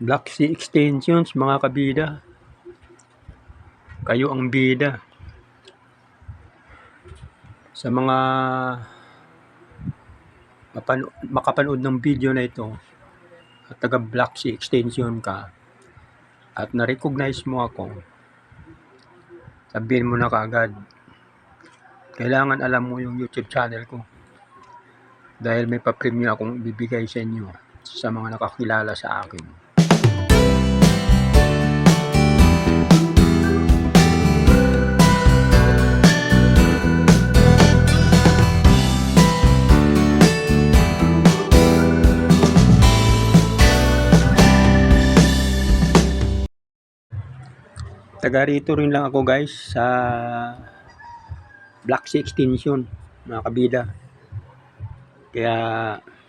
Black Sea Extensions, mga kabida. Kayo ang bida. Sa mga makapanood ng video na ito at taga Black Sea Extension ka at na-recognize mo ako, sabihin mo na kaagad. Kailangan alam mo yung YouTube channel ko dahil may pa-premium akong ibibigay sa inyo sa mga nakakilala sa akin. Taga rito rin lang ako guys sa Black Sea Extension, mga kabida. Kaya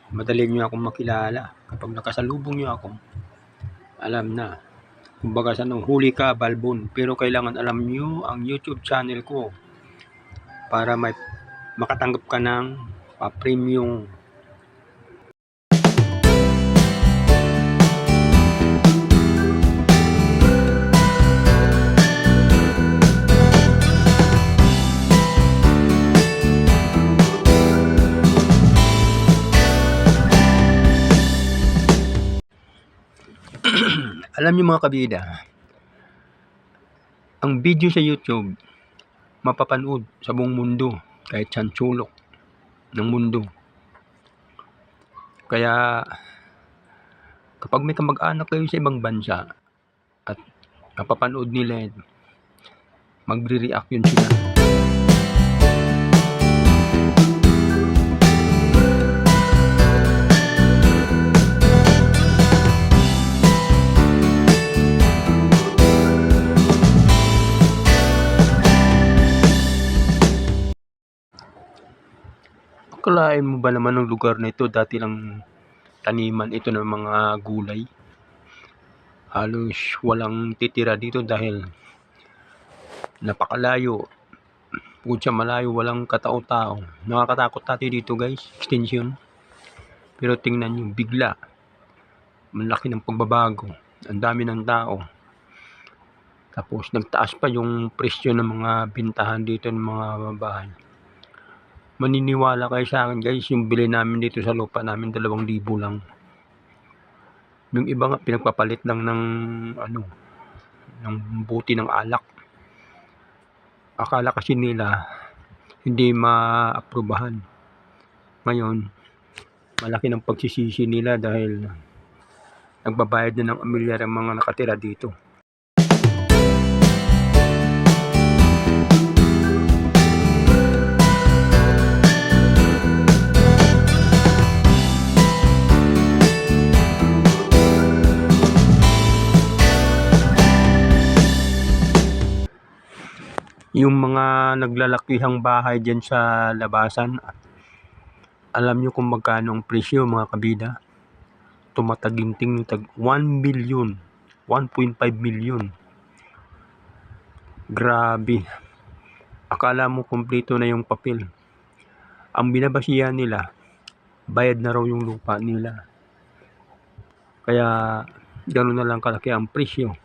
madali nyo akong makilala. Kapag nakasalubong nyo ako, alam na. Kumbaga sa nung huli ka, balbon. Pero kailangan alam nyo ang YouTube channel ko para makatanggap ka ng pa-premium. Alam niyo mga kabida, ang video sa YouTube mapapanood sa buong mundo, kahit saan sulok ng mundo. Kaya kapag may kamag-anak kayo sa ibang bansa at napapanood nila, magre-react yun sila. Akalain mo ba naman ang lugar na ito dati lang taniman ito ng mga gulay? Halos walang titira dito dahil napakalayo. Bukod sa malayo, walang katao-tao. Nakakatakot dati dito guys, extension. Pero tingnan nyo, bigla. Malaki ng pagbabago. Ang dami ng tao. Tapos nagtaas pa yung presyo ng mga bintahan dito ng mga bahay. Maniniwala kayo sa akin guys, yung bili namin dito sa lupa namin 2,000 lang. Yung iba nga pinagpapalit lang ng ng buti ng alak. Akala kasi nila hindi maaprubahan. Ngayon, malaki ng pagsisisi nila dahil nagbabayad na ng amilyar ang mga nakatira dito. Yung mga naglalakihang bahay dyan sa labasan, alam nyo kung magkano ang presyo mga kabida? Tumataginting ng tag 1 million, 1.5 million. Grabe. Akala mo kumpleto na yung papel. Ang binabasihan nila, bayad na raw yung lupa nila. Kaya gano'n na lang kalaki ang presyo.